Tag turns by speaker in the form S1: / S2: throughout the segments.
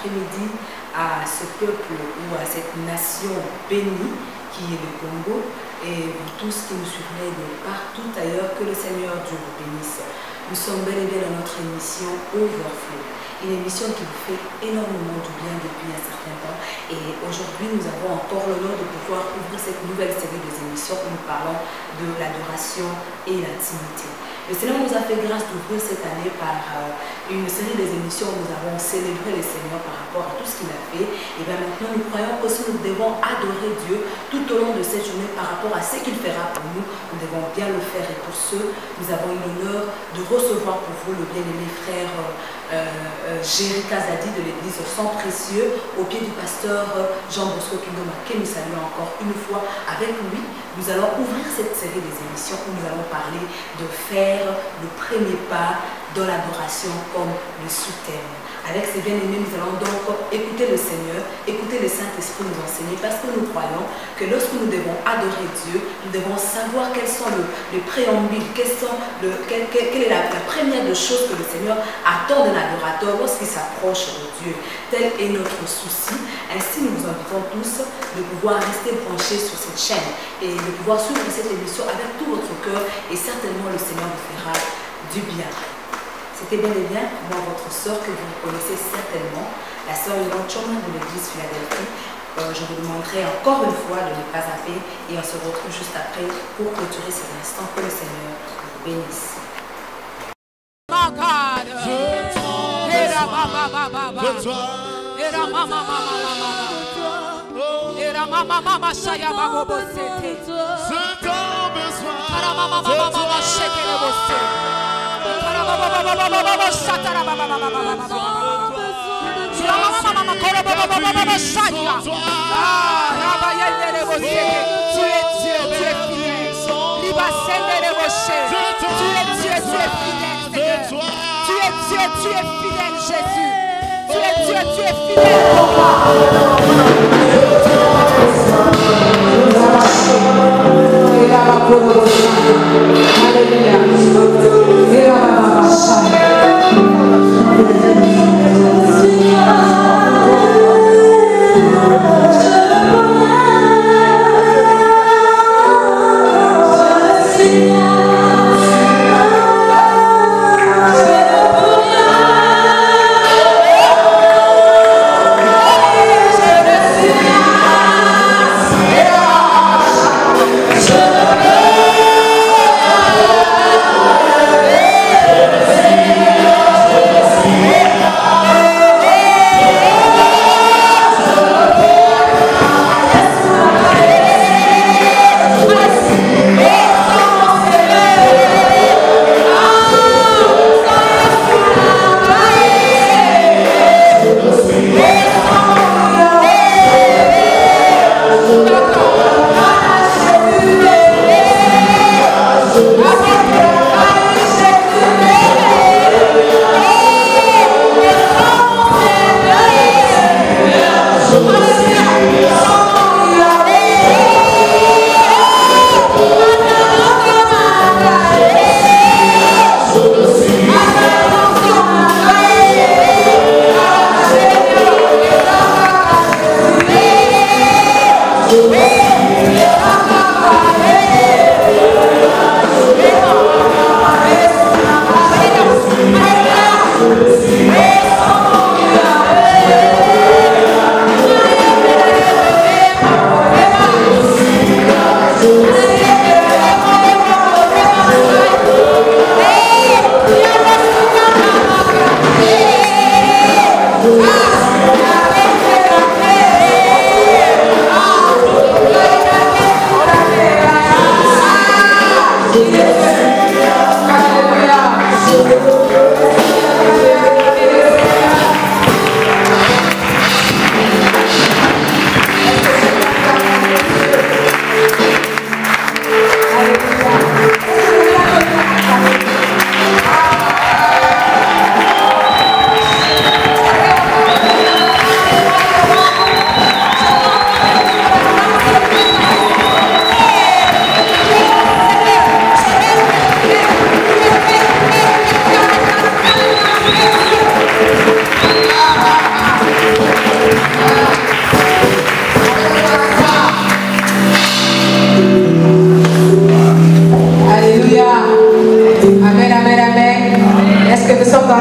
S1: après-midi à ce peuple ou à cette nation bénie qui est le Congo et vous tous qui nous suivez de partout ailleurs, que le Seigneur Dieu vous bénisse. Nous sommes bel et bien dans notre émission Overflow, une émission qui vous fait énormément du bien depuis un certain temps et aujourd'hui nous avons encore l'honneur de pouvoir ouvrir cette nouvelle série d'émissions où nous parlons de l'adoration et l'intimité. Le Seigneur nous a fait grâce d'ouvrir cette année par une série d'émissions où nous avons célébré le Seigneur par rapport à tout ce qu'il a fait. Et bien maintenant, nous croyons que si nous devons adorer Dieu tout au long de cette journée par rapport à ce qu'il fera pour nous, nous devons bien le faire. Et pour ce, nous avons eu l'honneur de recevoir pour vous le bien-aimé frère Géry Kazadi de l'église au Sang Précieux, au pied du pasteur Jean Bosco Kindoma, que nous saluons encore une fois. Avec lui, nous allons ouvrir cette série des émissions où nous allons parler de faire le premier pas dans l'adoration comme le sous-thème. Avec ces bien-aimés, nous allons donc écouter le Seigneur, écouter le Saint-Esprit nous enseigner parce que nous croyons que lorsque nous devons adorer Dieu, nous devons savoir quels sont les préambules, quelle est la première des choses que le Seigneur attend d'un adorateur lorsqu'il s'approche de Dieu. Tel est notre souci. Ainsi, nous vous invitons tous de pouvoir rester branchés sur cette chaîne et de pouvoir suivre cette émission avec tout votre cœur et certainement le Seigneur vous fera du bien. C'était bel et bien, moi, votre sœur que vous connaissez certainement, la sœur Yvonne Choma de l'église Philadelphie. Je vous demanderai encore une fois de ne pas zapper et on se retrouve juste après pour clôturer cet instant. Que le Seigneur vous bénisse.
S2: Tu es fidèle, Jésus. Tu es Dieu, tu es fidèle.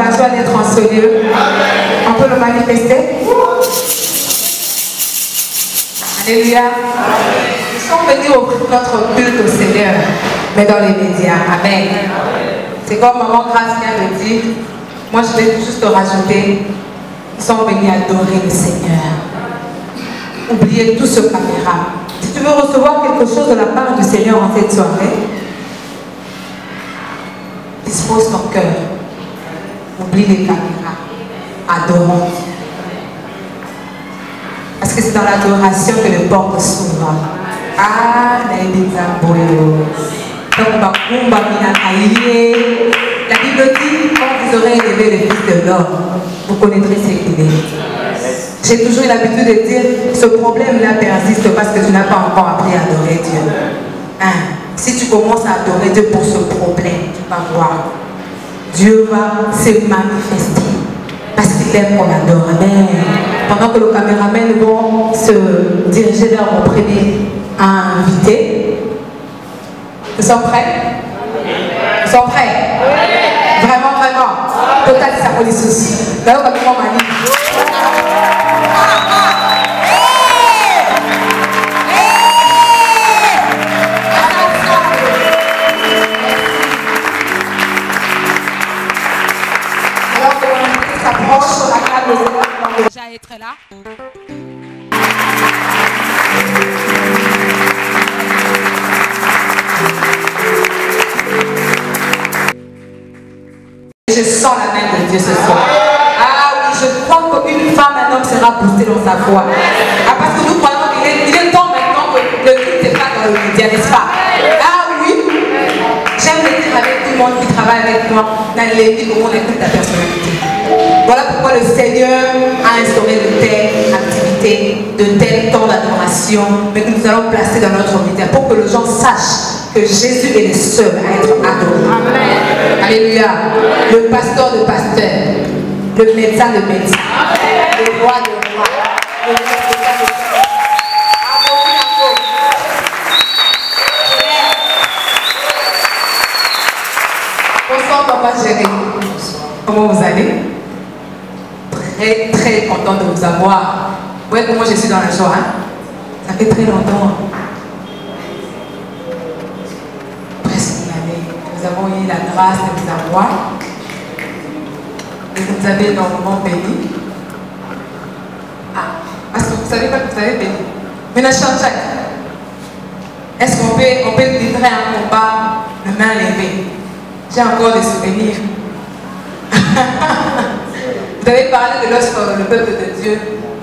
S3: la joie d'être en ce lieu? On peut le manifester? Alléluia. Nous sommes venus offrir notre culte au Seigneur, mais dans les médias. Amen. C'est comme Maman Grâce vient de dire. Moi, je vais juste rajouter. Ils sont venus adorer le Seigneur. Oubliez tout ce caméra. Si tu veux recevoir quelque chose de la part du Seigneur en cette soirée, dispose ton cœur. Oublie les caméras. Adorons. Parce que c'est dans l'adoration que les portes s'ouvrent. Ah, la Bible dit, quand vous aurez élevé le Fils de l'homme, vous connaîtrez ce qu'il est. J'ai toujours eu l'habitude de dire, ce problème-là persiste parce que tu n'as pas encore appris à adorer Dieu. Hein? Si tu commences à adorer Dieu pour ce problème, tu vas voir. Dieu va se manifester. Parce qu'il aime qu'on adore. Amen. Pendant que le caméraman vont se diriger vers mon premier invité. Nous sommes prêts? Nous sommes prêts? Vraiment, vraiment. Total Sapolissus. Là, on va comment m'a dit.
S2: Déjà être là.
S3: Je sens la main de Dieu ce soir. Ah oui, je crois qu'une femme, un homme sera boosté dans sa foi. Ah, parce que nous croyons qu'il est temps maintenant que le culte n'est pas dans le média, n'est-ce pas? Ah oui, j'aime le dire avec tout le monde qui travaille avec moi dans les vies où on écoute ta personnalité. Voilà pourquoi le Seigneur a instauré de telles activités, de tels temps d'adoration, mais que nous allons placer dans notre média pour que les gens sachent que Jésus est le seul à être adoré. Amen. Alléluia. Le pasteur de pasteurs, le médecin de médecins, le roi de rois, le médecin de médecins. Bonsoir, Papa Jérémy. Comment vous allez? Très, très content de vous avoir. Vous voyez comment je suis dans la joie, hein? Ça fait très longtemps. Presque une année. Nous avons eu la grâce de vous avoir. Et vous nous avez énormément bénis. Ah, parce que vous savez pas que vous avez béni. Maintenant, Jean-Jacques, est-ce qu'on peut livrer un combat de main levée? J'ai encore des souvenirs. Vous avez parlé de lorsque le peuple de Dieu, il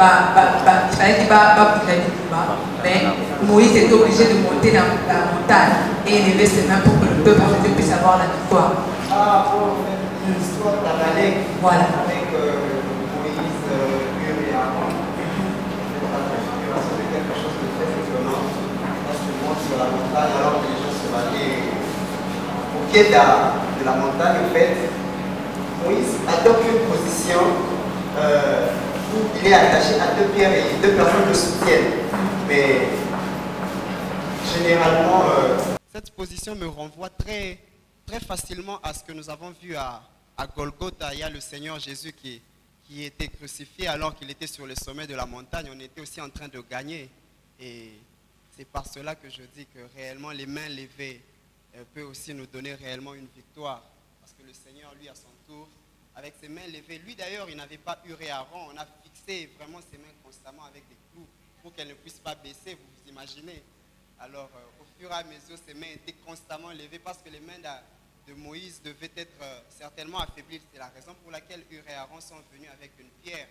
S3: fallait qu'il va bouger du combat. Mais Moïse était obligé de monter dans la montagne et élever ses mains pour que le peuple de Dieu puisse avoir la victoire.
S4: Ah, pour l'histoire d'Amalek.
S3: Voilà.
S4: Avec Moïse, Hur et Aaron. C'est quelque chose de très étonnant. Parce que monte sur la montagne alors que les gens se battaient au pied de la montagne. En fait, Moïse adopte une position où il est attaché à deux pierres et deux personnes le soutiennent. Mais généralement, cette position me renvoie très facilement à ce que nous avons vu à Golgotha. Il y a le Seigneur Jésus qui était crucifié alors qu'il était sur le sommet de la montagne. On était aussi en train de gagner. Et c'est par cela que je dis que réellement les mains levées peuvent aussi nous donner réellement une victoire. Parce que le Seigneur, lui, à son tour, avec ses mains levées, lui d'ailleurs, il n'avait pas Hur et Aaron. On a fixé vraiment ses mains constamment avec des clous pour qu'elles ne puissent pas baisser, vous vous imaginez. Alors, au fur et à mesure, ses mains étaient constamment levées parce que les mains de Moïse devaient être certainement affaiblies. C'est la raison pour laquelle Hur et Aaron sont venus avec une pierre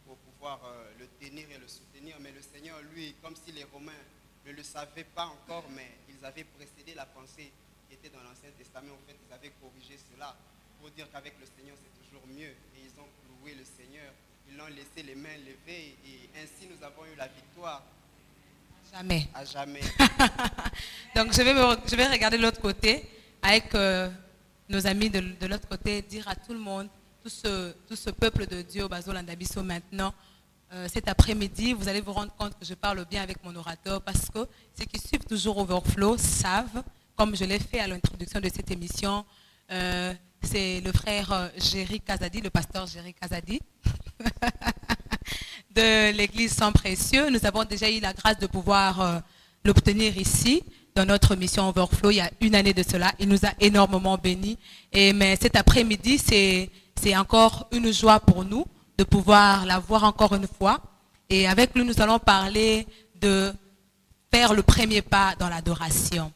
S4: pour pouvoir le tenir et le soutenir. Mais le Seigneur, lui, comme si les Romains ne le savaient pas encore, mais ils avaient précédé la pensée qui était dans l'Ancien Testament. En fait, ils avaient corrigé cela pour dire qu'avec le Seigneur, c'est toujours mieux. Et ils ont loué le Seigneur. Ils l'ont laissé les mains levées et ainsi nous avons eu la victoire.
S2: Jamais.
S4: À jamais.
S2: Donc je vais regarder de l'autre côté avec nos amis de l'autre côté, dire à tout le monde, tout ce peuple de Dieu au Bazolandabiso maintenant, cet après-midi, vous allez vous rendre compte que je parle bien avec mon orateur parce que ceux qui suivent toujours Overflow savent, comme je l'ai fait à l'introduction de cette émission, c'est le frère Géry Kazadi, le pasteur Géry Kazadi, de l'église Sang Précieux. Nous avons déjà eu la grâce de pouvoir l'obtenir ici, dans notre mission Overflow, il y a une année de cela. Il nous a énormément bénis. Mais cet après-midi, c'est encore une joie pour nous de pouvoir la voir encore une fois. Et avec lui, nous allons parler de faire le premier pas dans l'adoration.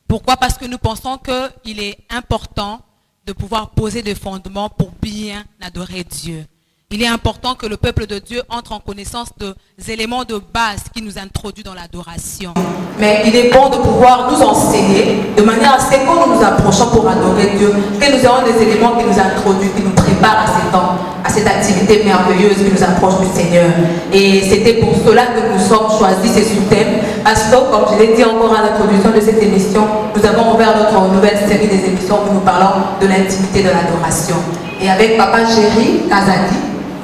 S2: Pourquoi? Parce que nous pensons qu'il est important de pouvoir poser des fondements pour bien adorer Dieu. Il est important que le peuple de Dieu entre en connaissance des éléments de base qui nous introduisent dans l'adoration.
S3: Mais il est bon de pouvoir nous enseigner de manière à ce que quand nous nous approchons pour adorer Dieu, que nous ayons des éléments qui nous introduisent, qui nous préparent à ces temps, à cette activité merveilleuse qui nous approche du Seigneur. Et c'était pour cela que nous sommes choisis ces sous-thèmes. Parce que, comme je l'ai dit encore à l'introduction de cette émission, nous avons ouvert notre nouvelle série des émissions où nous parlons de l'intimité de l'adoration. Et avec Papa Géry Kazadi,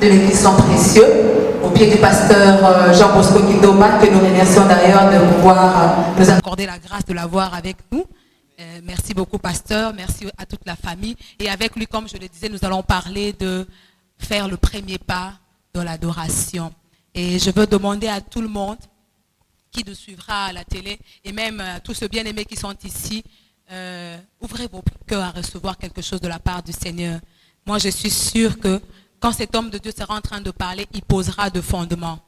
S3: de l'église Sang Précieux, au pied du pasteur Jean Bosco Kindoma, que nous remercions d'ailleurs de pouvoir nous
S2: accorder la grâce de l'avoir avec nous. Merci beaucoup, pasteur. Merci à toute la famille. Et avec lui, comme je le disais, nous allons parler de faire le premier pas dans l'adoration. Et je veux demander à tout le monde qui nous suivra à la télé, et même à tous ceux bien-aimés qui sont ici, ouvrez vos cœurs à recevoir quelque chose de la part du Seigneur. Moi, je suis sûre que quand cet homme de Dieu sera en train de parler, il posera de fondements.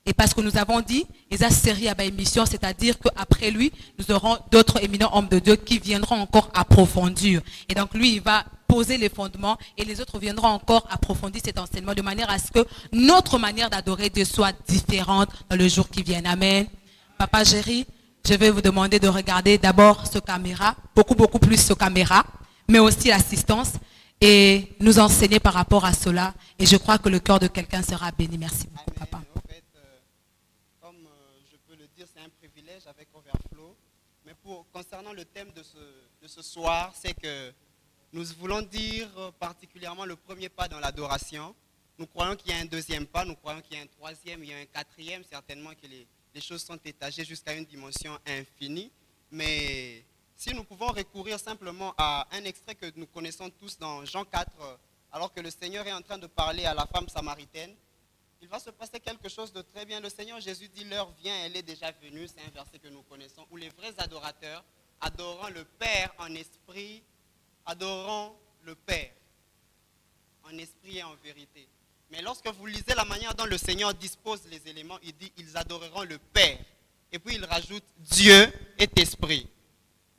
S2: Et parce que nous avons dit, Esa série à émission, c'est-à-dire qu'après lui, nous aurons d'autres éminents hommes de Dieu qui viendront encore approfondir. Et donc lui, il va poser les fondements et les autres viendront encore approfondir cet enseignement de manière à ce que notre manière d'adorer Dieu soit différente dans le jour qui vient. Amen. Papa Géry, je vais vous demander de regarder d'abord ce caméra, beaucoup plus ce caméra, mais aussi l'assistance, et nous enseigner par rapport à cela. Et je crois que le cœur de quelqu'un sera béni. Merci beaucoup, papa.
S4: En fait, comme je peux le dire, c'est un privilège avec Overflow. Mais concernant le thème de ce soir, c'est que nous voulons dire particulièrement le premier pas dans l'adoration. Nous croyons qu'il y a un deuxième pas, nous croyons qu'il y a un troisième, il y a un quatrième, certainement que les choses sont étagées jusqu'à une dimension infinie. Mais si nous pouvons recourir simplement à un extrait que nous connaissons tous dans Jean 4, alors que le Seigneur est en train de parler à la femme samaritaine, il va se passer quelque chose de très bien. Le Seigneur Jésus dit, l'heure vient, elle est déjà venue, c'est un verset que nous connaissons, où les vrais adorateurs adorant le Père en esprit, adorant le Père en esprit et en vérité. Mais lorsque vous lisez la manière dont le Seigneur dispose les éléments, il dit, ils adoreront le Père. Et puis il rajoute, Dieu est esprit.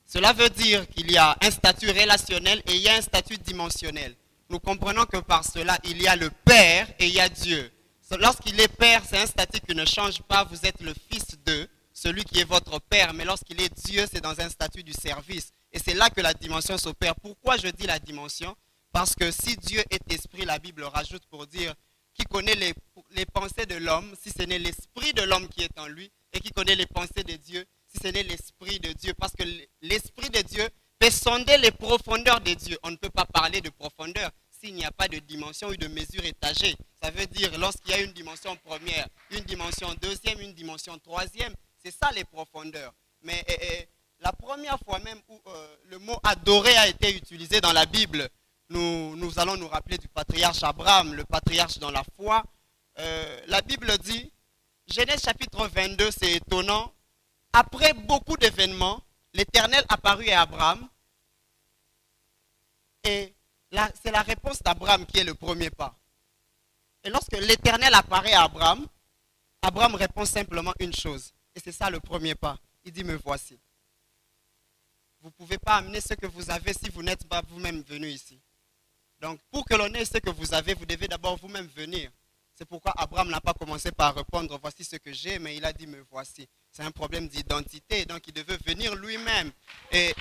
S4: Cela veut dire qu'il y a un statut relationnel et il y a un statut dimensionnel. Nous comprenons que par cela, il y a le Père et il y a Dieu. Lorsqu'il est Père, c'est un statut qui ne change pas. Vous êtes le fils de celui qui est votre Père. Mais lorsqu'il est Dieu, c'est dans un statut du service. Et c'est là que la dimension s'opère. Pourquoi je dis la dimension? Parce que si Dieu est esprit, la Bible rajoute pour dire qui connaît les pensées de l'homme, si ce n'est l'esprit de l'homme qui est en lui, et qui connaît les pensées de Dieu, si ce n'est l'esprit de Dieu. Parce que l'esprit de Dieu peut sonder les profondeurs de Dieu. On ne peut pas parler de profondeur s'il n'y a pas de dimension ou de mesure étagée. Ça veut dire lorsqu'il y a une dimension première, une dimension deuxième, une dimension troisième, c'est ça les profondeurs. Mais la première fois même où le mot adorer a été utilisé dans la Bible, nous allons nous rappeler du patriarche Abraham, le patriarche dans la foi. La Bible dit, Genèse chapitre 22, c'est étonnant, après beaucoup d'événements, l'Éternel apparut à Abraham et c'est la réponse d'Abraham qui est le premier pas. Et lorsque l'Éternel apparaît à Abraham, Abraham répond simplement une chose. Et c'est ça le premier pas. Il dit, me voici. Vous ne pouvez pas amener ce que vous avez si vous n'êtes pas vous-même venu ici. Donc, pour que l'on ait ce que vous avez, vous devez d'abord vous-même venir. C'est pourquoi Abraham n'a pas commencé par répondre, voici ce que j'ai, mais il a dit, me voici. C'est un problème d'identité, donc il devait venir lui-même. Et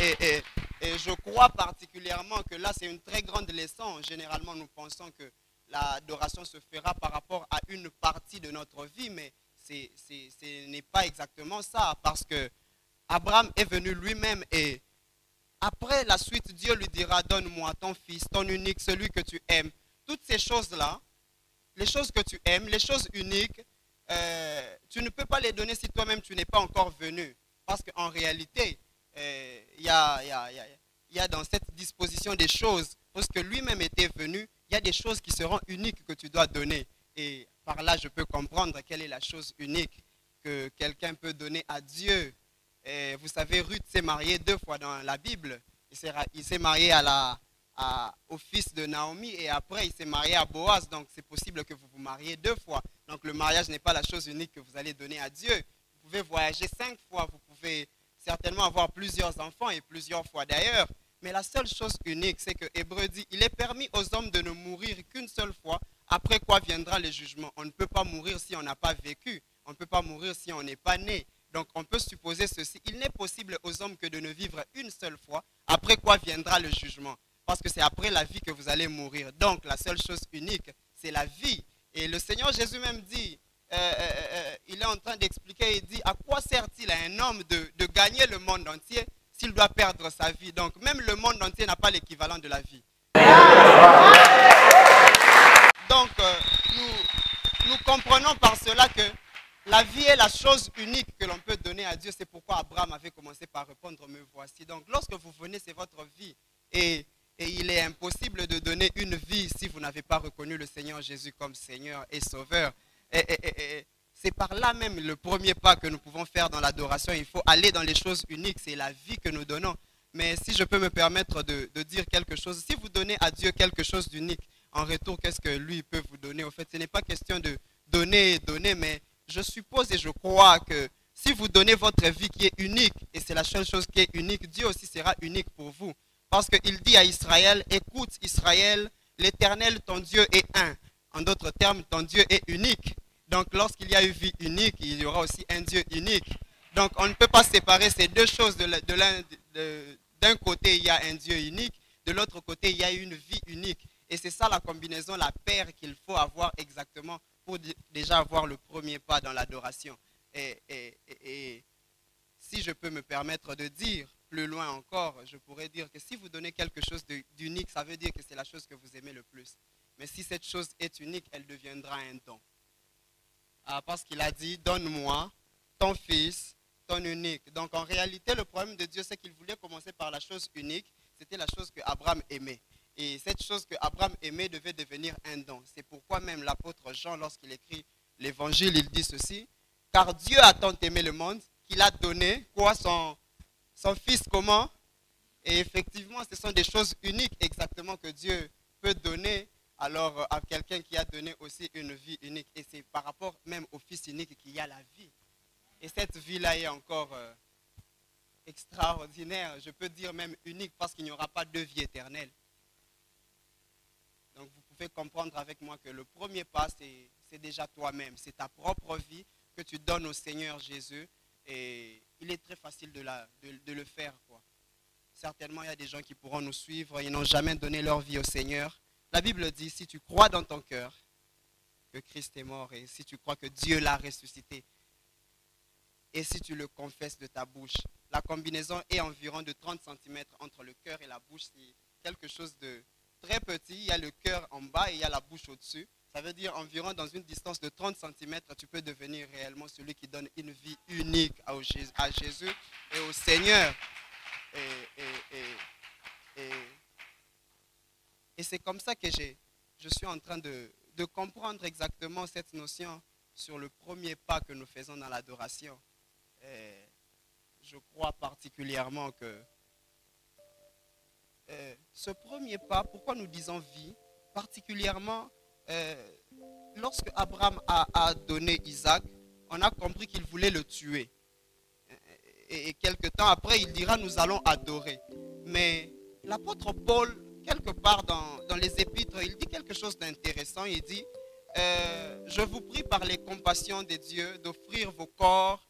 S4: je crois particulièrement que là, c'est une très grande leçon. Généralement, nous pensons que l'adoration se fera par rapport à une partie de notre vie, mais ce n'est pas exactement ça, parce que Abraham est venu lui-même et après la suite, Dieu lui dira, donne-moi ton fils, ton unique, celui que tu aimes. Toutes ces choses-là, les choses que tu aimes, les choses uniques, tu ne peux pas les donner si toi-même tu n'es pas encore venu. Parce qu'en réalité, il y a il y a dans cette disposition des choses, parce que lui-même était venu, il y a des choses qui seront uniques que tu dois donner. Et par là, je peux comprendre quelle est la chose unique que quelqu'un peut donner à Dieu. Et vous savez, Ruth s'est mariée 2 fois dans la Bible. Il s'est marié au fils de Naomi et après il s'est marié à Boaz. Donc c'est possible que vous vous mariez 2 fois. Donc le mariage n'est pas la chose unique que vous allez donner à Dieu. Vous pouvez voyager 5 fois, vous pouvez certainement avoir plusieurs enfants et plusieurs fois d'ailleurs. Mais la seule chose unique, c'est que Hébreu dit, il est permis aux hommes de ne mourir qu'une seule fois, après quoi viendra le jugement. On ne peut pas mourir si on n'a pas vécu. On ne peut pas mourir si on n'est pas né. Donc on peut supposer ceci, il n'est possible aux hommes que de ne vivre une seule fois, après quoi viendra le jugement. Parce que c'est après la vie que vous allez mourir. Donc la seule chose unique, c'est la vie. Et le Seigneur Jésus même dit, il est en train d'expliquer, il dit, à quoi sert-il à un homme de gagner le monde entier s'il doit perdre sa vie? Donc même le monde entier n'a pas l'équivalent de la vie. Donc nous comprenons par cela que la vie est la chose unique que l'on peut donner à Dieu. C'est pourquoi Abraham avait commencé par répondre, me voici. Donc lorsque vous venez, c'est votre vie. Et il est impossible de donner une vie si vous n'avez pas reconnu le Seigneur Jésus comme Seigneur et Sauveur. Et c'est par là même le premier pas que nous pouvons faire dans l'adoration. Il faut aller dans les choses uniques. C'est la vie que nous donnons. Mais si je peux me permettre de dire quelque chose, si vous donnez à Dieu quelque chose d'unique, en retour, qu'est-ce que lui peut vous donner? Au fait, ce n'est pas question de donner, mais je suppose et je crois que si vous donnez votre vie qui est unique, et c'est la seule chose qui est unique, Dieu aussi sera unique pour vous. Parce qu'il dit à Israël, écoute Israël, l'Éternel, ton Dieu est un. En d'autres termes, ton Dieu est unique. Donc lorsqu'il y a une vie unique, il y aura aussi un Dieu unique. Donc on ne peut pas séparer ces deux choses. D'un côté, il y a un Dieu unique, de l'autre côté, il y a une vie unique. Et c'est ça la combinaison, la paire qu'il faut avoir exactement pour déjà avoir le premier pas dans l'adoration. Et si je peux me permettre de dire plus loin encore, je pourrais dire que si vous donnez quelque chose d'unique, ça veut dire que c'est la chose que vous aimez le plus. Mais si cette chose est unique, elle deviendra un don. Parce qu'il a dit, donne-moi ton fils, ton unique. Donc en réalité, le problème de Dieu, c'est qu'il voulait commencer par la chose unique. C'était la chose que Abraham aimait. Et cette chose que Abraham aimait devait devenir un don. C'est pourquoi même l'apôtre Jean, lorsqu'il écrit l'évangile, il dit ceci. Car Dieu a tant aimé le monde qu'il a donné quoi, son fils comment? Et effectivement, ce sont des choses uniques exactement que Dieu peut donner alors à quelqu'un qui a donné aussi une vie unique. Et c'est par rapport même au fils unique qu'il y a la vie. Et cette vie-là est encore extraordinaire, je peux dire même unique, parce qu'il n'y aura pas de vie éternelle. Donc vous pouvez comprendre avec moi que le premier pas, c'est déjà toi-même. C'est ta propre vie que tu donnes au Seigneur Jésus. Et il est très facile de le faire, quoi. Certainement, il y a des gens qui pourront nous suivre. Ils n'ont jamais donné leur vie au Seigneur. La Bible dit, si tu crois dans ton cœur que Christ est mort et si tu crois que Dieu l'a ressuscité, et si tu le confesses de ta bouche, la combinaison est environ de 30 cm entre le cœur et la bouche. C'est quelque chose de très petit. Il y a le cœur en bas et il y a la bouche au-dessus. Ça veut dire environ dans une distance de 30 cm, tu peux devenir réellement celui qui donne une vie unique à Jésus et au Seigneur. Et c'est comme ça que je suis en train de comprendre exactement cette notion sur le premier pas que nous faisons dans l'adoration. Je crois particulièrement que ce premier pas, pourquoi nous disons vie, particulièrement lorsque Abraham a donné Isaac, on a compris qu'il voulait le tuer. Et quelque temps après, il dira, nous allons adorer. Mais l'apôtre Paul, quelque part dans les épîtres, il dit quelque chose d'intéressant. Il dit, je vous prie par les compassions de Dieu d'offrir vos corps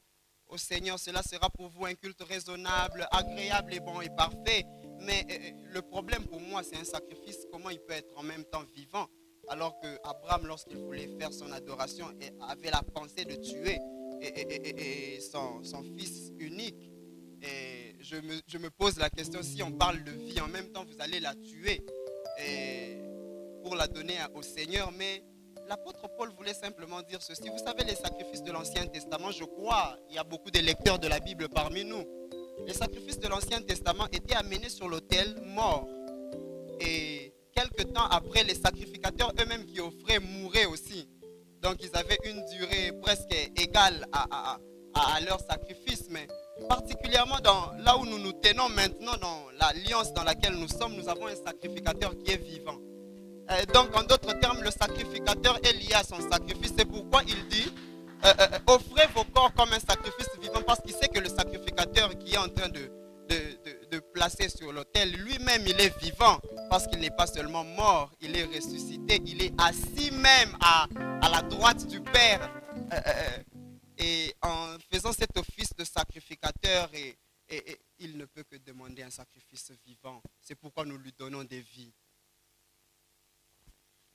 S4: au Seigneur. Cela sera pour vous un culte raisonnable, agréable et bon et parfait. Mais le problème pour moi, c'est un sacrifice. Comment il peut être en même temps vivant? Alors que Abraham, lorsqu'il voulait faire son adoration, avait la pensée de tuer son fils unique. Et je me pose la question, si on parle de vie, en même temps vous allez la tuer pour la donner au Seigneur. Mais l'apôtre Paul voulait simplement dire ceci. Vous savez, les sacrifices de l'Ancien Testament, je crois, il y a beaucoup de lecteurs de la Bible parmi nous. les sacrifices de l'Ancien Testament étaient amenés sur l'autel mort. Et quelque temps après, les sacrificateurs eux-mêmes qui offraient mouraient aussi. Donc ils avaient une durée presque égale à leur sacrifice. Mais particulièrement là où nous nous tenons maintenant, dans l'alliance dans laquelle nous sommes, nous avons un sacrificateur qui est vivant. Donc en d'autres termes, le sacrificateur est lié à son sacrifice. C'est pourquoi il dit, offrez vos corps comme un sacrifice vivant, parce qu'il sait que le sacrificateur qui est en train de placer sur l'autel, lui-même il est vivant, parce qu'il n'est pas seulement mort, il est ressuscité, il est assis même à la droite du Père. Et en faisant cet office de sacrificateur, il ne peut que demander un sacrifice vivant. C'est pourquoi nous lui donnons des vies.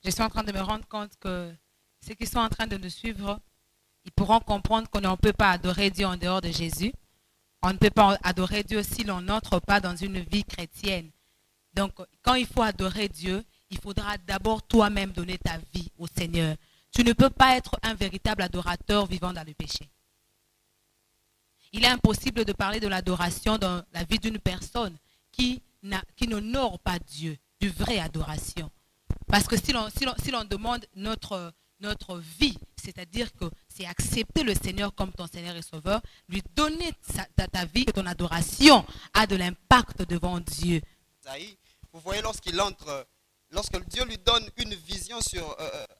S2: Je suis en train de me rendre compte que ceux qui sont en train de nous suivre, ils pourront comprendre qu'on ne peut pas adorer Dieu en dehors de Jésus. On ne peut pas adorer Dieu si l'on n'entre pas dans une vie chrétienne. Donc, quand il faut adorer Dieu, il faudra d'abord toi-même donner ta vie au Seigneur. Tu ne peux pas être un véritable adorateur vivant dans le péché. Il est impossible de parler de l'adoration dans la vie d'une personne qui n'honore pas Dieu, du vrai adoration. Parce que si l'on demande notre vie, c'est-à-dire que c'est accepter le Seigneur comme ton Seigneur et Sauveur, lui donner ta vie, ton adoration a de l'impact devant Dieu.
S4: Vous voyez, lorsque Dieu lui donne une vision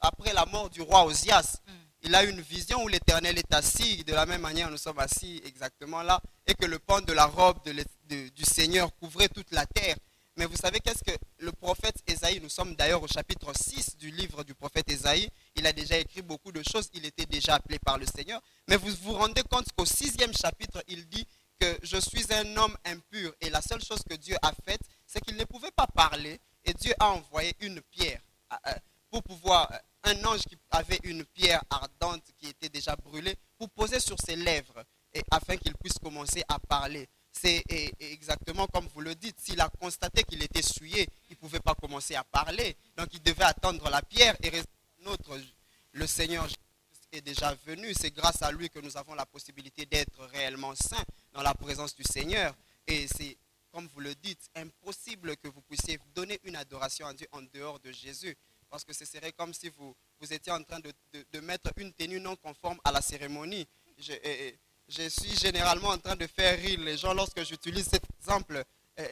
S4: après la mort du roi Osias, il a une vision où l'Éternel est assis, de la même manière nous sommes assis exactement là, et que le pan de la robe du Seigneur couvrait toute la terre. Mais vous savez qu'est-ce que le prophète Ésaïe, nous sommes d'ailleurs au chapitre 6 du livre du prophète Ésaïe, il a déjà écrit beaucoup de choses, il était déjà appelé par le Seigneur, mais vous vous rendez compte qu'au 6e chapitre, il dit que je suis un homme impur, et la seule chose que Dieu a faite, c'est qu'il ne pouvait pas parler, et Dieu a envoyé une pierre, pour pouvoir, un ange qui avait une pierre ardente qui était déjà brûlée, pour poser sur ses lèvres, et afin qu'il puisse commencer à parler. C'est exactement comme vous le dites, s'il a constaté qu'il était souillé, il ne pouvait pas commencer à parler. Donc il devait attendre la pierre et le Seigneur est déjà venu. C'est grâce à lui que nous avons la possibilité d'être réellement saints dans la présence du Seigneur. Et c'est, comme vous le dites, impossible que vous puissiez donner une adoration à Dieu en dehors de Jésus. Parce que ce serait comme si vous étiez en train de mettre une tenue non conforme à la cérémonie. Je suis généralement en train de faire rire les gens lorsque j'utilise cet exemple.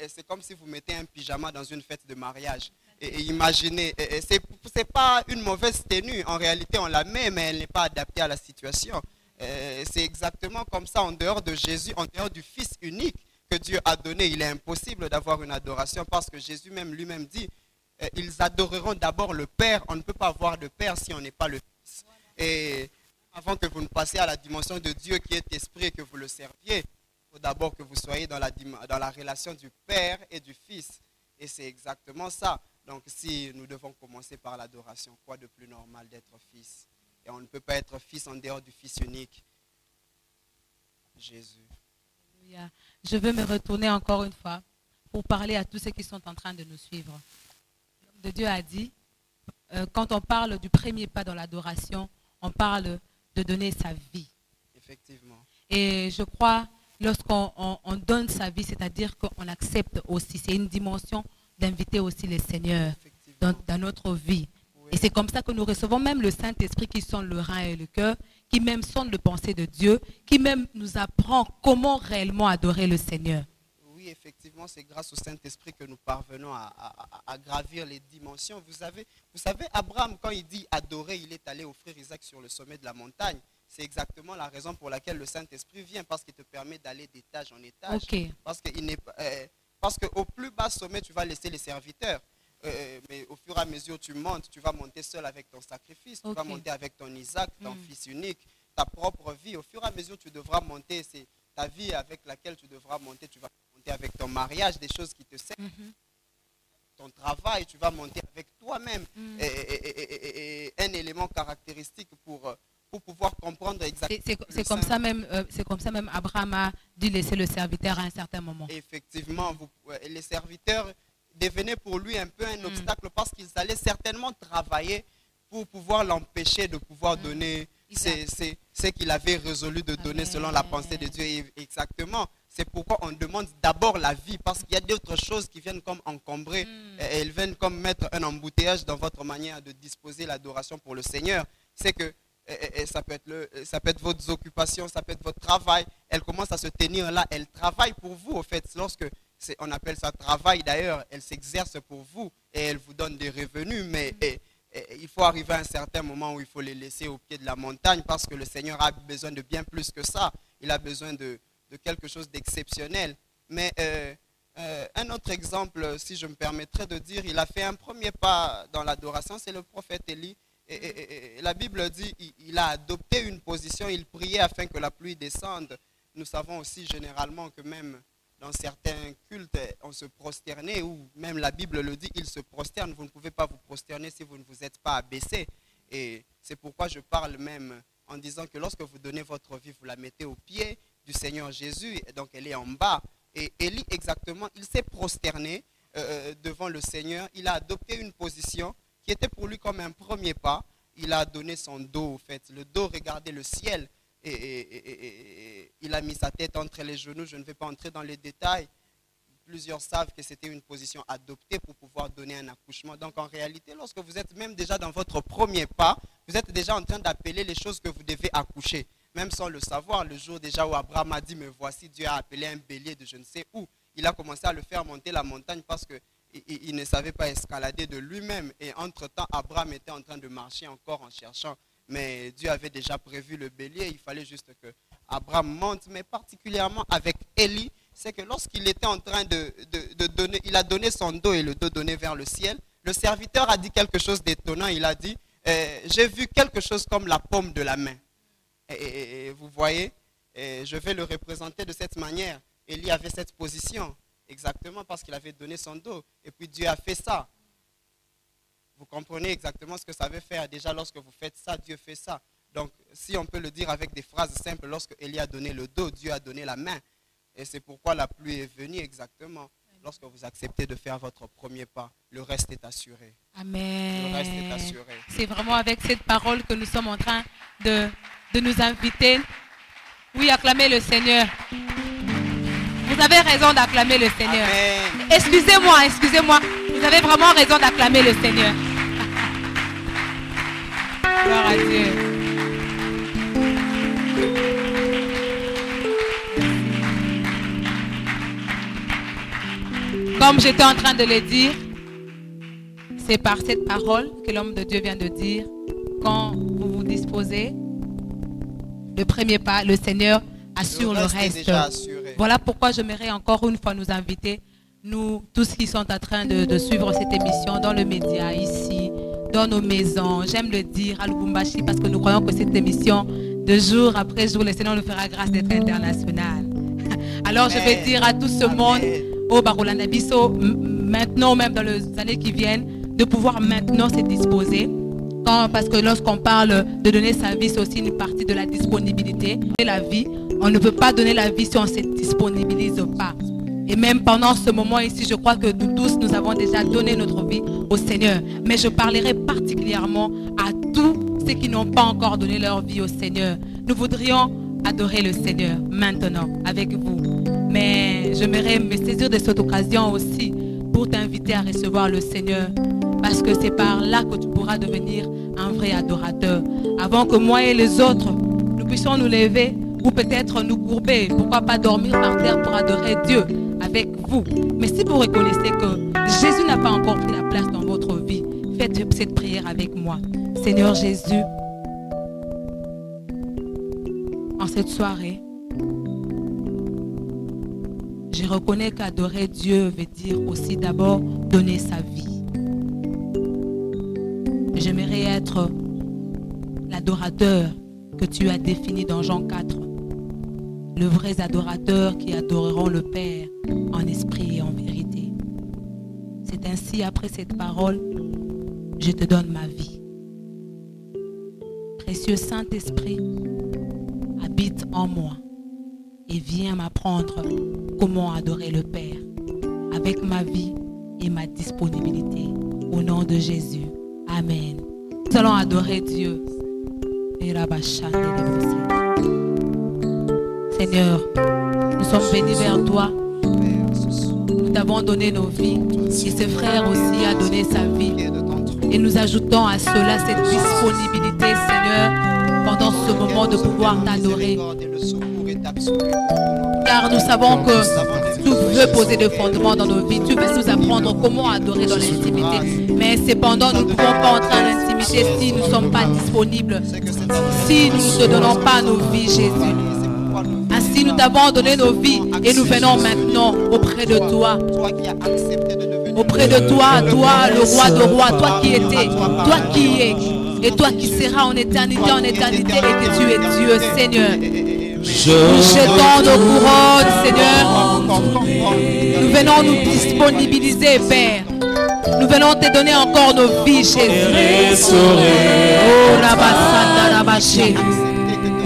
S4: C'est comme si vous mettez un pyjama dans une fête de mariage. Et imaginez, c'est pas une mauvaise tenue. En réalité, on la met, mais elle n'est pas adaptée à la situation. C'est exactement comme ça, en dehors de Jésus, en dehors du Fils unique que Dieu a donné. Il est impossible d'avoir une adoration parce que Jésus même lui-même dit, ils adoreront d'abord le Père. On ne peut pas avoir de Père si on n'est pas le Fils. Et avant que vous ne passiez à la dimension de Dieu qui est esprit et que vous le serviez, il faut d'abord que vous soyez dans la relation du Père et du Fils. Et c'est exactement ça. Donc si nous devons commencer par l'adoration, quoi de plus normal d'être fils? Et on ne peut pas être fils en dehors du Fils unique, Jésus.
S2: Je veux me retourner encore une fois pour parler à tous ceux qui sont en train de nous suivre. L'homme de Dieu a dit, quand on parle du premier pas dans l'adoration, on parle de donner sa vie.
S4: Effectivement.
S2: Et je crois, lorsqu'on donne sa vie, c'est-à-dire qu'on accepte aussi, c'est une dimension d'inviter aussi le Seigneur dans notre vie. Oui. Et c'est comme ça que nous recevons même le Saint-Esprit qui sonde le rein et le cœur, qui même sonde le pensée de Dieu, qui même nous apprend comment réellement adorer le Seigneur.
S4: Oui, effectivement, c'est grâce au Saint-Esprit que nous parvenons à gravir les dimensions. Vous savez, Abraham, quand il dit adorer, il est allé offrir Isaac sur le sommet de la montagne. C'est exactement la raison pour laquelle le Saint-Esprit vient, parce qu'il te permet d'aller d'étage en étage.
S2: Okay.
S4: Parce qu'au plus bas sommet, tu vas laisser les serviteurs. Mais au fur et à mesure tu montes, tu vas monter seul avec ton sacrifice, tu vas monter avec ton Isaac, ton fils unique, ta propre vie. Au fur et à mesure tu devras monter, c'est ta vie avec laquelle tu devras monter, tu vas monter avec ton mariage, des choses qui te servent, ton travail, tu vas monter avec toi-même. Et un élément caractéristique pour pouvoir comprendre exactement.
S2: C'est comme ça même Abraham a dû laisser le serviteur à un certain moment.
S4: Effectivement, les serviteurs devenaient pour lui un peu un obstacle parce qu'ils allaient certainement travailler pour pouvoir l'empêcher de pouvoir donner ce qu'il avait résolu de donner selon la pensée de Dieu. Et exactement, C'est pourquoi on demande d'abord la vie, parce qu'il y a d'autres choses qui viennent comme encombrer, et elles viennent comme mettre un embouteillage dans votre manière de disposer l'adoration pour le Seigneur. C'est que ça peut être votre occupation, ça peut être votre travail. Elle commence à se tenir là, elle travaille pour vous, au fait. Lorsque on appelle ça travail d'ailleurs, elle s'exerce pour vous et elle vous donne des revenus, mais il faut arriver à un certain moment où il faut les laisser au pied de la montagne, parce que le Seigneur a besoin de bien plus que ça. Il a besoin de quelque chose d'exceptionnel. Mais un autre exemple, si je me permettrais de dire, il a fait un premier pas dans l'adoration, c'est le prophète Élie. Et la Bible dit, il a adopté une position, il priait afin que la pluie descende. Nous savons aussi généralement que même dans certains cultes, on se prosternait, ou même la Bible le dit, il se prosterne. Vous ne pouvez pas vous prosterner si vous ne vous êtes pas abaissé. Et c'est pourquoi je parle même en disant que lorsque vous donnez votre vie, vous la mettez au pied du Seigneur Jésus, et donc elle est en bas. Et Élie, exactement, il s'est prosterné devant le Seigneur. Il a adopté une position qui était pour lui comme un premier pas. Il a donné son dos, au fait. Le dos regardait le ciel. Et il a mis sa tête entre les genoux. Je ne vais pas entrer dans les détails. Plusieurs savent que c'était une position adoptée pour pouvoir donner un accouchement. Donc en réalité, lorsque vous êtes même déjà dans votre premier pas, vous êtes déjà en train d'appeler les choses que vous devez accoucher. Même sans le savoir, le jour déjà où Abraham a dit, mais voici, Dieu a appelé un bélier de je ne sais où. Il a commencé à le faire monter la montagne parce qu'il ne savait pas escalader de lui-même. Et entre-temps, Abraham était en train de marcher encore en cherchant. Mais Dieu avait déjà prévu le bélier, il fallait juste que Abraham monte. Mais particulièrement avec Élie, c'est que lorsqu'il était en train de donner, il a donné son dos et le dos donné vers le ciel. Le serviteur a dit quelque chose d'étonnant, il a dit, j'ai vu quelque chose comme la paume de la main. Et vous voyez, je vais le représenter de cette manière. Élie avait cette position, exactement parce qu'il avait donné son dos. Et puis Dieu a fait ça. Vous comprenez exactement ce que ça veut faire. Déjà, lorsque vous faites ça, Dieu fait ça. Donc, si on peut le dire avec des phrases simples, lorsque Élie a donné le dos, Dieu a donné la main. Et c'est pourquoi la pluie est venue exactement. Lorsque vous acceptez de faire votre premier pas, le reste est assuré.
S2: Amen.
S4: Le reste est assuré.
S2: C'est vraiment avec cette parole que nous sommes en train de nous inviter. Oui, acclamez le Seigneur. Vous avez raison d'acclamer le Seigneur.
S4: Amen.
S2: Excusez-moi, excusez-moi. Vous avez vraiment raison d'acclamer le Seigneur. Gloire à Dieu. Comme j'étais en train de le dire, c'est par cette parole que l'homme de Dieu vient de dire, quand vous vous disposez, le premier pas, le Seigneur assure le reste. Voilà pourquoi j'aimerais encore une fois nous inviter, nous tous qui sont en train de suivre cette émission dans le média, ici, dans nos maisons, j'aime le dire à Lubumbashi parce que nous croyons que cette émission, de jour après jour, le Seigneur nous fera grâce d'être internationale. Alors je vais dire à tout ce monde, au Barolanda Bisso, maintenant même dans les années qui viennent, de pouvoir maintenant se disposer. Parce que lorsqu'on parle de donner sa vie, c'est aussi une partie de la disponibilité. Et la vie, on ne peut pas donner la vie si on ne se disponibilise pas. Et même pendant ce moment ici, je crois que nous tous, nous avons déjà donné notre vie au Seigneur. Mais je parlerai particulièrement à tous ceux qui n'ont pas encore donné leur vie au Seigneur. Nous voudrions adorer le Seigneur maintenant avec vous. Mais j'aimerais me saisir de cette occasion aussi pour t'inviter à recevoir le Seigneur. Parce que c'est par là que tu pourras devenir un vrai adorateur. Avant que moi et les autres, nous puissions nous lever ou peut-être nous courber. Pourquoi pas dormir par terre pour adorer Dieu avec vous. Mais si vous reconnaissez que Jésus n'a pas encore pris la place dans votre vie, faites cette prière avec moi. Seigneur Jésus, en cette soirée, je reconnais qu'adorer Dieu veut dire aussi d'abord donner sa vie. J'aimerais être l'adorateur que tu as défini dans Jean 4. Le vrai adorateur qui adoreront le Père en esprit et en vérité. C'est ainsi, après cette parole, je te donne ma vie. Précieux Saint-Esprit, habite en moi et viens m'apprendre comment adorer le Père avec ma vie et ma disponibilité. Au nom de Jésus. Amen. Nous allons adorer Dieu. Seigneur, Nous sommes bénis vers toi. Nous t'avons donné nos vies. Et ce frère aussi a donné sa vie. Et nous ajoutons à cela cette disponibilité, Seigneur, pendant ce moment de pouvoir t'adorer. Car nous savons que tu veux poser des fondements dans nos vies. Tu veux nous apprendre comment adorer dans l'intimité. Mais cependant, nous ne pouvons pas entrer en intimité si nous ne sommes pas disponibles. Si nous ne te donnons pas nos vies, Jésus. Ainsi, nous t'avons donné nos vies et nous venons maintenant auprès de toi. Auprès de toi, toi, le roi de rois, toi qui étais, toi qui es, et toi qui seras en éternité, et que tu es Dieu, Seigneur. Nous jetons nos couronnes, Seigneur. Nous venons nous disponibiliser, Père. Nous venons te donner encore nos vies, Jésus. Oh, Rabasanda, Rabaché.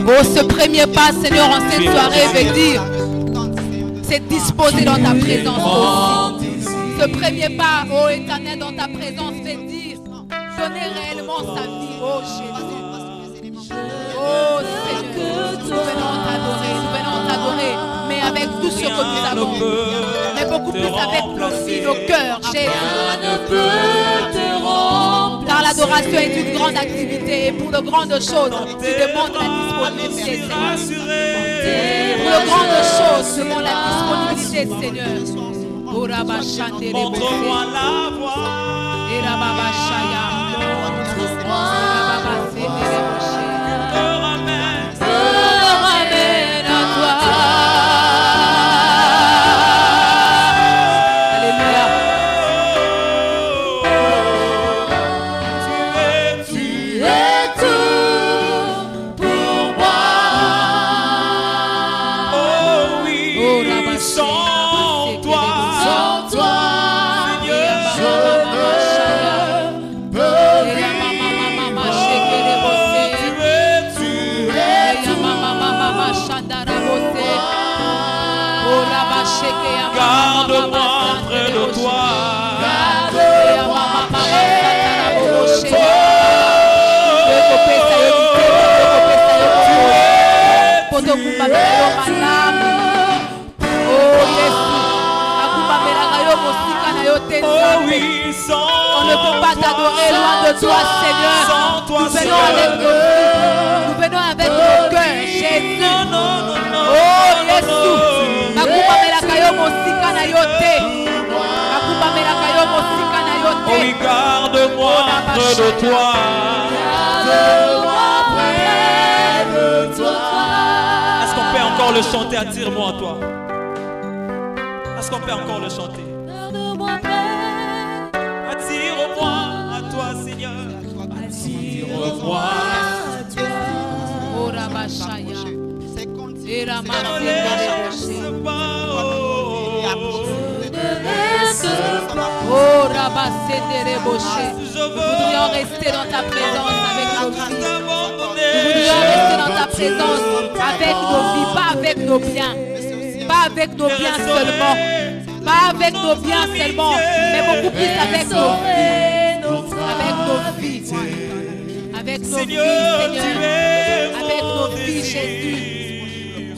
S2: Oh, ce premier pas, Seigneur, en cette soirée veut dire c'est disposer dans ta présence aussi. Ce premier pas, oh Éternel, dans ta présence veut dire donner réellement sa vie, oh Jésus. Oh Seigneur, nous venons t'adorer, mais avec tout ce que nous avons, mais beaucoup plus avec nos vies, nos cœurs, Jésus. Car l'adoration est une grande activité et pour de grandes choses, tu demandes la disponibilité, Seigneur. Pour de grandes choses, tu demandes la disponibilité, Seigneur.
S5: Montre-moi la voie.
S2: Te ramène à toi. Alléluia. Tu es tout pour moi.
S5: Oh oui, sans toi. Garde-moi près de toi.
S2: Oh oui, on ne peut pas t'adorer loin de toi, Seigneur. Nous venons avec nos vies, nous venons avec nos cœurs, Jésus. Oh Jésus,
S5: oh oui, garde-moi près de toi. Est-ce qu'on peut encore le chanter? Attire-moi à toi. Est-ce qu'on peut encore le chanter? Attire-moi à toi, Seigneur. Attire-moi à toi.
S2: Oh Rabashaya. Oh Rabassé Débauché. Nous voudrions rester dans ta présence avec nos vies. Nous voudrions rester dans ta présence avec nos vies, pas avec nos biens. Pas avec nos biens seulement. Pas avec nos biens seulement, mais beaucoup plus avec nos vies. Avec nos vies. Avec nos vies, Seigneur. Avec nos vies, Jésus.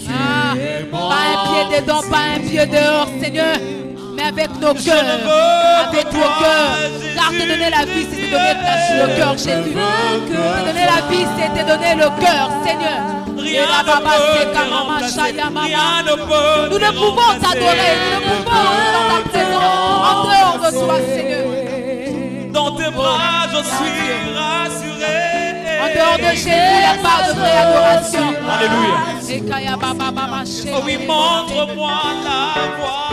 S2: Ah, pas un pied dedans, pas un pied dehors, Seigneur. Mais avec nos cœurs, avec nos cœurs. Car te donner la vie, c'est te donner le cœur, Jésus. Te donner la vie, c'est te donner le cœur, Seigneur. Nous ne pouvons t'adorer, nous ne pouvons être dans ta présence, en dehors de toi, Seigneur.
S5: Dans tes bras, je suis rassuré.
S2: En dehors de Jésus, il n'y a pas de vraie adoration.
S5: Alléluia.
S2: Oh
S5: oui, montre-moi la voie.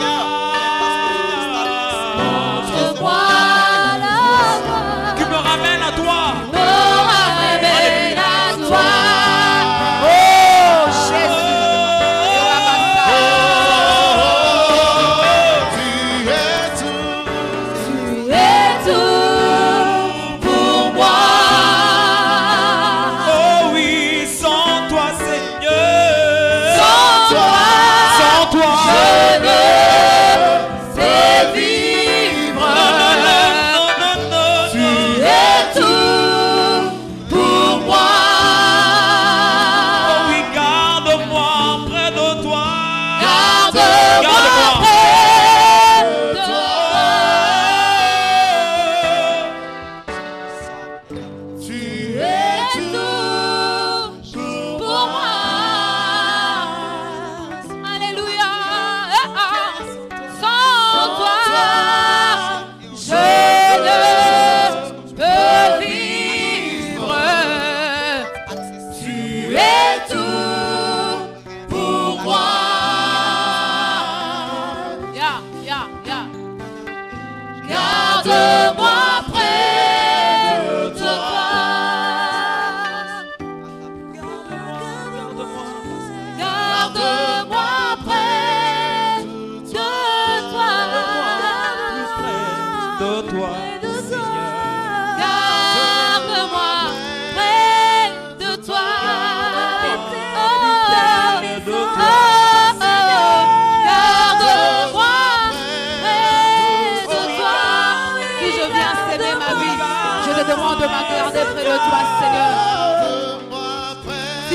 S5: Qui me ramène à toi.
S2: Oh Jésus. Tu es tout pour moi.
S5: Oh oui, sans toi, Seigneur.
S2: Sans toi,
S5: sans toi,
S2: je ne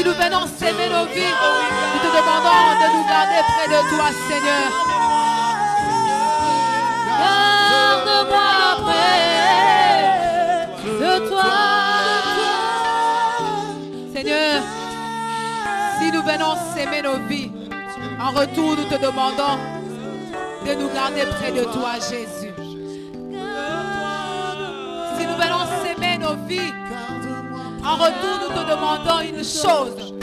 S3: nous venons s'aimer nos vies, nous te demandons de nous garder près de toi, Seigneur. Garde-moi près de toi. Seigneur, si nous venons s'aimer nos vies, en retour, nous te demandons de nous garder près de toi, Jésus. Si nous venons s'aimer nos vies, en retour, nous te demandons une chose.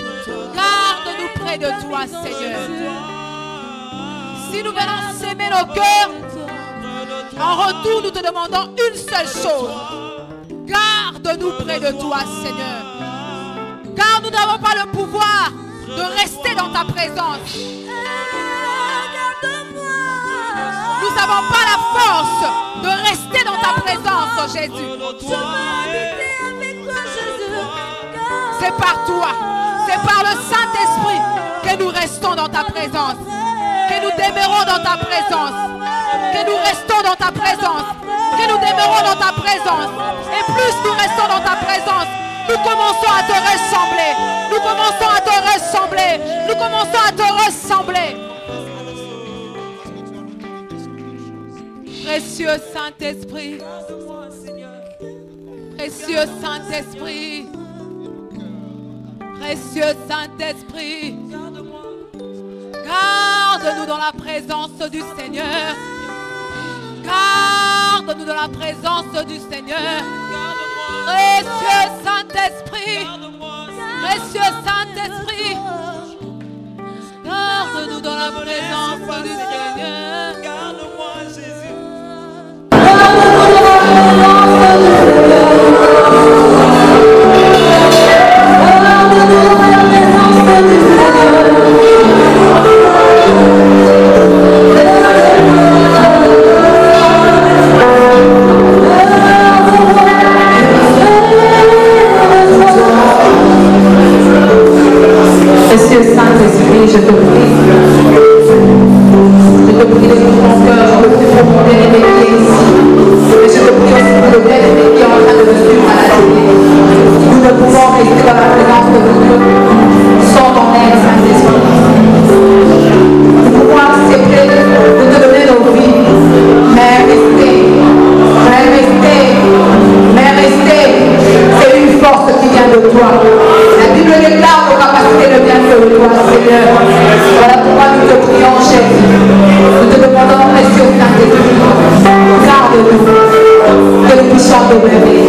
S3: Garde-nous près de toi, Seigneur. Si nous venons s'aimer nos cœurs, en retour, nous te demandons une seule chose. Garde-nous près de toi, Seigneur. Car nous n'avons pas le pouvoir de rester dans ta présence. Nous n'avons pas la force de rester dans ta présence, oh Jésus. C'est par toi, c'est par le Saint-Esprit que nous restons dans ta présence, que nous demeurons dans ta présence, que nous restons dans ta présence, que nous demeurons dans ta présence. Et plus nous restons dans ta présence, nous commençons à te ressembler. Nous commençons à te ressembler. Nous commençons à te ressembler. Précieux Saint-Esprit. Précieux Saint-Esprit. Précieux Saint-Esprit. Garde-nous dans la présence du Seigneur. Garde-nous dans la présence du Seigneur. Précieux Saint-Esprit. Précieux Saint-Esprit. Garde-nous dans la présence du Seigneur.
S5: Garde-moi, Jésus.
S3: Monsieur Saint-Esprit, je te prie. Je te prie de tout mon cœur, je te prie pour mon bien-aimé qui est ici. Et je te prie aussi pour le bien-aimé qui est en train de me suivre à la télé. Nous ne pouvons rester dans la présence de Dieu sans ton aide, Saint-Esprit. Nous pouvons accepter de te donner nos vies, mais rester, c'est une force qui vient de toi. La Bible déclare nos capacités ne viennent que de toi, Seigneur. Voilà pourquoi nous te prions, Jésus. Nous te demandons, précieux Saint-Esprit, garde-nous, que nous puissions demeurer,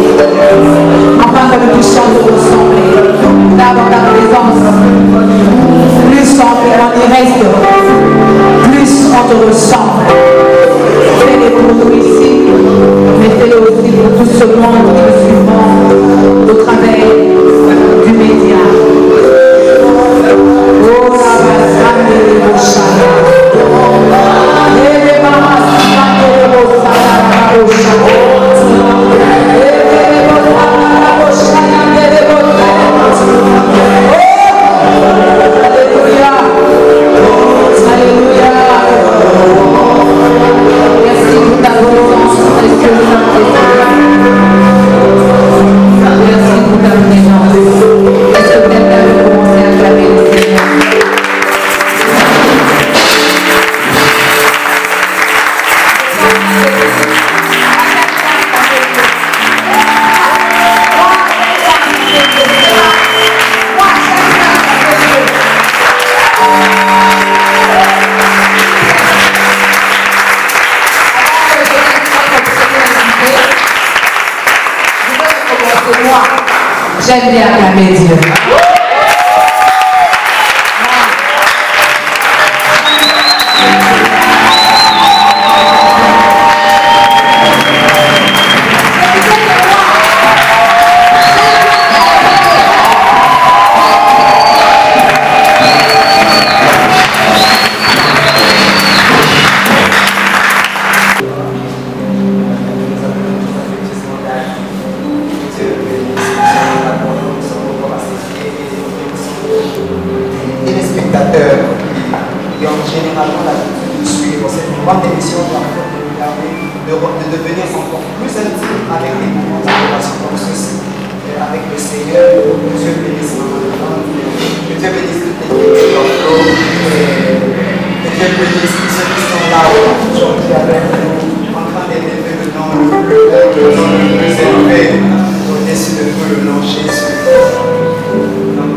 S3: afin que nous puissions nous ressembler. Car dans ta présence, plus on y reste, plus on te ressemble. Fais-le pour nous ici, mais fais-le aussi pour tout ce monde qui nous suivra au travers du média. Oh, la basane de Boshana. Les basane de Boshana. Alléluia. Alléluia. Merci pour ta présence, précieux Saint-Esprit. Merci pour ta présence. Est-ce que quelqu'un veut commencer à acclamer le Seigneur? J'aime bien acclamer Dieu.
S6: De devenir encore plus intime avec les moments de relation comme ceci, avec le Seigneur. Dieu bénisse. Dieu bénisse toute l'équipe de Bordeaux. Que Dieu bénisse tous ceux qui sont là aujourd'hui avec nous, en train d'élever le nom le plus élevé au-dessus de tout le nom Jésus. Donc,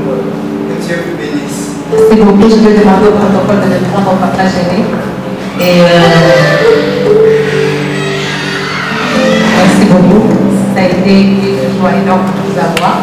S6: que Dieu vous bénisse.
S3: Merci beaucoup. Je vais demander au protocole de me prendre au partage aîné. Et merci beaucoup. Ça a été une joie énorme de vous avoir.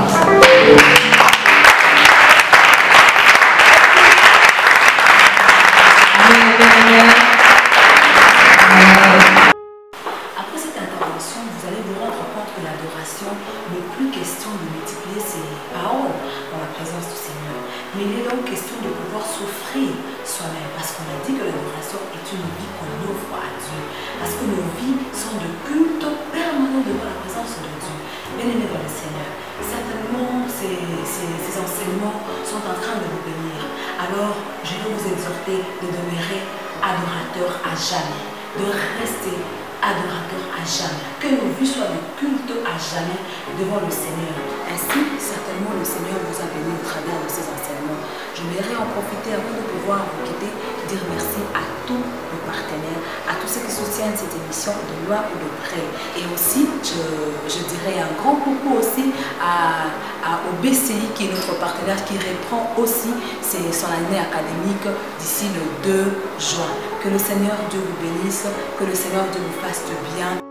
S1: Après cette intervention, vous allez vous rendre compte que l'adoration n'est plus question de multiplier ses paroles dans la présence du Seigneur, mais il est donc question de pouvoir s'offrir soi-même, parce qu'on a dit que l'adoration est une vie qu'on offre à Dieu, parce que nos vies sont de culte permanent devant la présence de Dieu. Bien-aimés dans le Seigneur, certainement ces enseignements sont en train de vous bénir. Alors, je vais vous exhorter de demeurer adorateur à jamais, de rester adorateur à jamais, que nos vies soient de culte à jamais devant le Seigneur. Ainsi, certainement, le Seigneur vous a béni au travers de ces enseignements. Je voudrais en profiter avant de pouvoir vous quitter, dire merci à tous nos partenaires, à tous ceux qui soutiennent cette émission de loin ou de près. Et aussi, je dirais un grand coucou aussi au BCI qui est notre partenaire, qui reprend aussi son année académique d'ici le 2 juin. Que le Seigneur Dieu vous bénisse, que le Seigneur Dieu vous fasse du bien.